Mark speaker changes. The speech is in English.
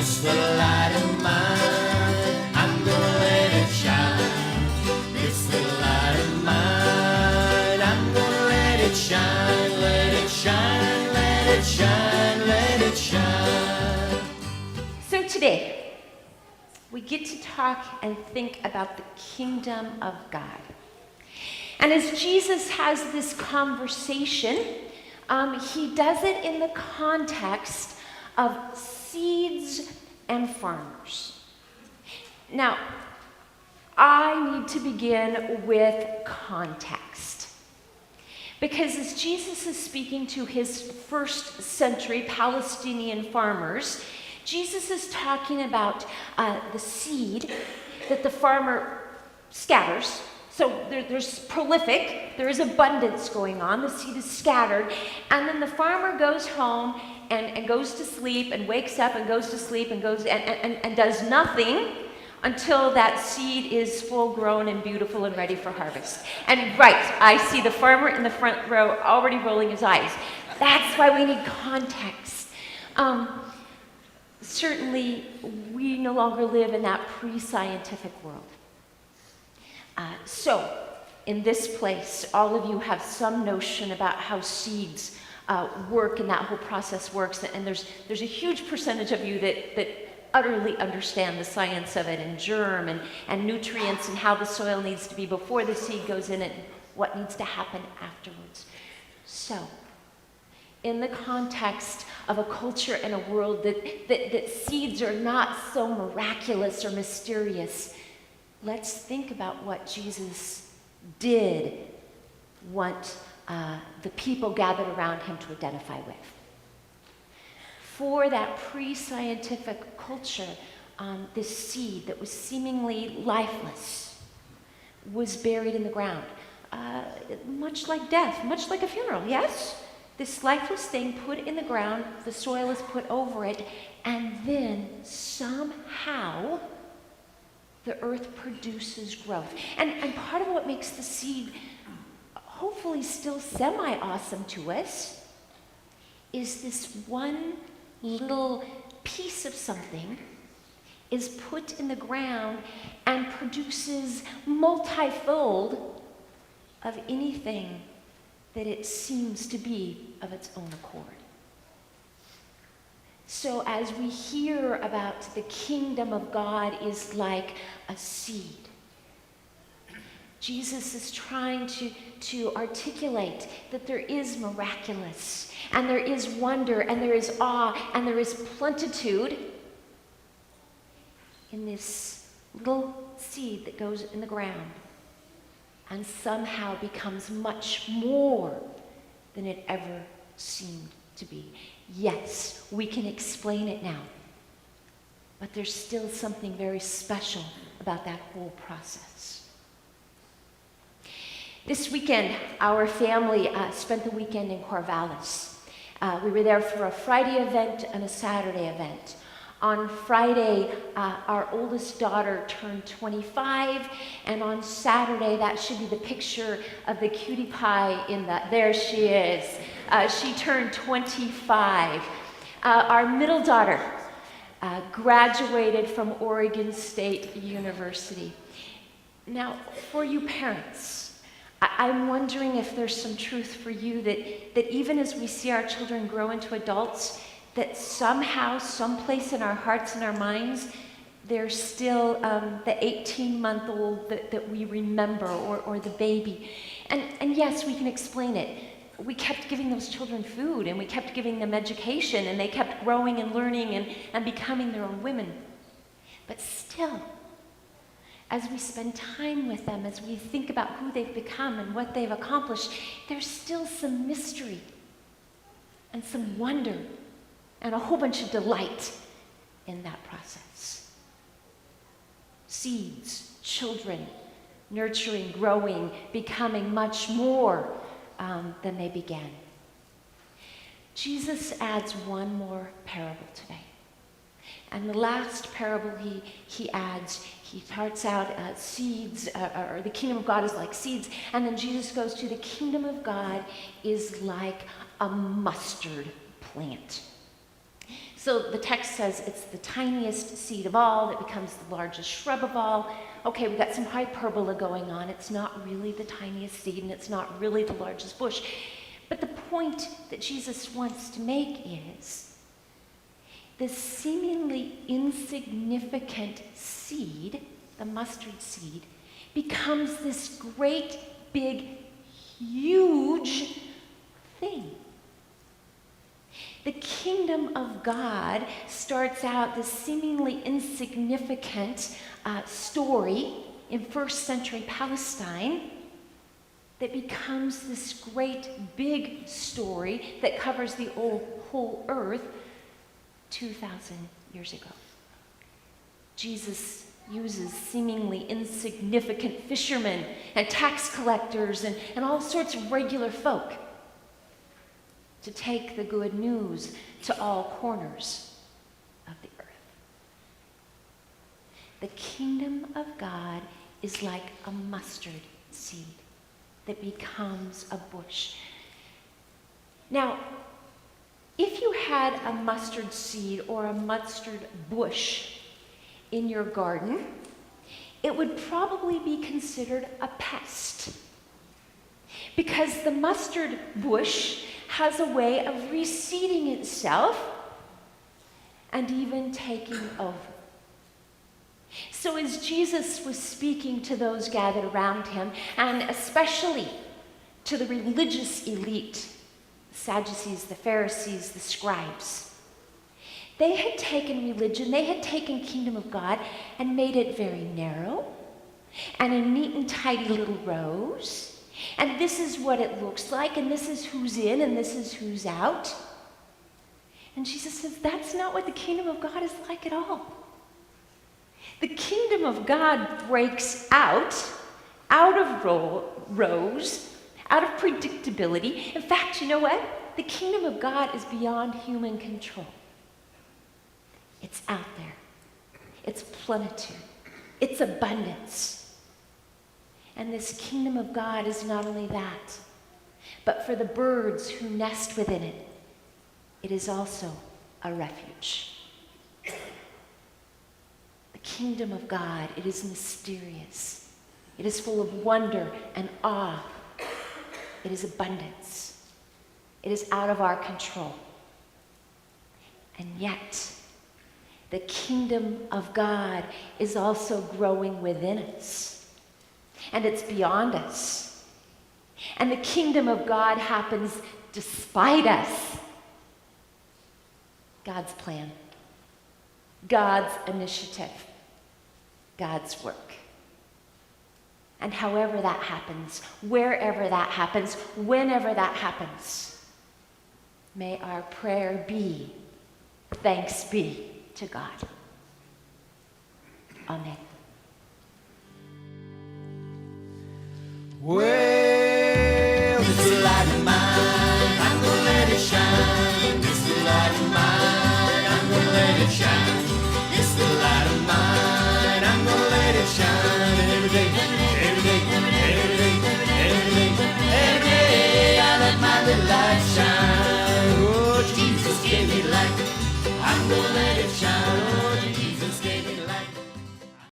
Speaker 1: This little light of mine, I'm gonna let it shine. This little light of mine, I'm gonna let it shine, let it shine, let it shine, let it shine.
Speaker 2: So today, we get to talk and think about the kingdom of God. And as Jesus has this conversation, he does it in the context of seeds and farmers. Now, I need to begin with context. Because as Jesus is speaking to his first century Palestinian farmers, Jesus is talking about the seed that the farmer scatters. So there's prolific, there is abundance going on, the seed is scattered, and then the farmer goes home and goes to sleep and wakes up and goes to sleep and goes and does nothing until that seed is full grown and beautiful and ready for harvest. And right, I see the farmer in the front row already rolling his eyes. That's why we need context. Certainly, we no longer live in that pre-scientific world. So, in this place, all of you have some notion about how seeds work and that whole process works. And there's a huge percentage of you that utterly understand the science of it and germ and nutrients and how the soil needs to be before the seed goes in and what needs to happen afterwards. So, in the context of a culture and a world that seeds are not so miraculous or mysterious, let's think about what Jesus did want the people gathered around him to identify with. For that pre-scientific culture, this seed that was seemingly lifeless was buried in the ground, much like death, much like a funeral, yes? This lifeless thing put in the ground, the soil is put over it, and then somehow the earth produces growth. And part of what makes the seed hopefully still semi-awesome to us is this one little piece of something is put in the ground and produces multifold of anything that it seems to be of its own accord. So as we hear about the kingdom of God is like a seed, Jesus is trying to articulate that there is miraculous, and there is wonder, and there is awe, and there is plenitude in this little seed that goes in the ground and somehow becomes much more than it ever seemed to be. Yes, we can explain it now, but there's still something very special about that whole process. This weekend, our family spent the weekend in Corvallis. We were there for a Friday event and a Saturday event. On Friday, our oldest daughter turned 25, and on Saturday, that should be the picture of the cutie pie there she is. She turned 25. Our middle daughter graduated from Oregon State University. Now, for you parents, I'm wondering if there's some truth for you that even as we see our children grow into adults, that somehow, someplace in our hearts and our minds, there's still the 18-month-old that we remember, or the baby. And yes, we can explain it. We kept giving those children food, and we kept giving them education, and they kept growing and learning and becoming their own women. But still, as we spend time with them, as we think about who they've become and what they've accomplished, there's still some mystery and some wonder and a whole bunch of delight in that process. Seeds, children, nurturing, growing, becoming much more than they began. Jesus adds one more parable today. And the last parable he adds, he starts out seeds, or the kingdom of God is like seeds, and then Jesus goes to the kingdom of God is like a mustard plant. So the text says it's the tiniest seed of all that becomes the largest shrub of all. Okay, we've got some hyperbole going on. It's not really the tiniest seed, and it's not really the largest bush. But the point that Jesus wants to make is this seemingly insignificant seed, the mustard seed, becomes this great, big, huge thing. The kingdom of God starts out this seemingly insignificant story in first century Palestine that becomes this great big story that covers the whole earth 2,000 years ago. Jesus uses seemingly insignificant fishermen and tax collectors and all sorts of regular folk to take the good news to all corners of the earth. The kingdom of God is like a mustard seed that becomes a bush. Now, if you had a mustard seed or a mustard bush in your garden, it would probably be considered a pest, because the mustard bush has a way of reseeding itself and even taking over. So as Jesus was speaking to those gathered around him, and especially to the religious elite, the Sadducees, the Pharisees, the scribes, they had taken religion, they had taken kingdom of God and made it very narrow and in neat and tidy little rows. And this is what it looks like, and this is who's in, and this is who's out. And Jesus says, that's not what the kingdom of God is like at all. The kingdom of God breaks out of rows, out of predictability. In fact, you know what? The kingdom of God is beyond human control. It's out there. It's plenitude. It's abundance. And this kingdom of God is not only that, but for the birds who nest within it, it is also a refuge. The kingdom of God, it is mysterious. It is full of wonder and awe. It is abundance. It is out of our control. And yet, the kingdom of God is also growing within us. And it's beyond us. And the kingdom of God happens despite us. God's plan, God's initiative, God's work. And however that happens, wherever that happens, whenever that happens, may our prayer be, thanks be to God. Amen.
Speaker 1: Well, this light of mine, I'm gonna let it shine. This light of mine, I'm gonna let it shine. This light of mine, I'm gonna let it shine. Every day, every day, every day, every day, every day, I let my little light shine. Oh, Jesus gave me light, I'm gonna let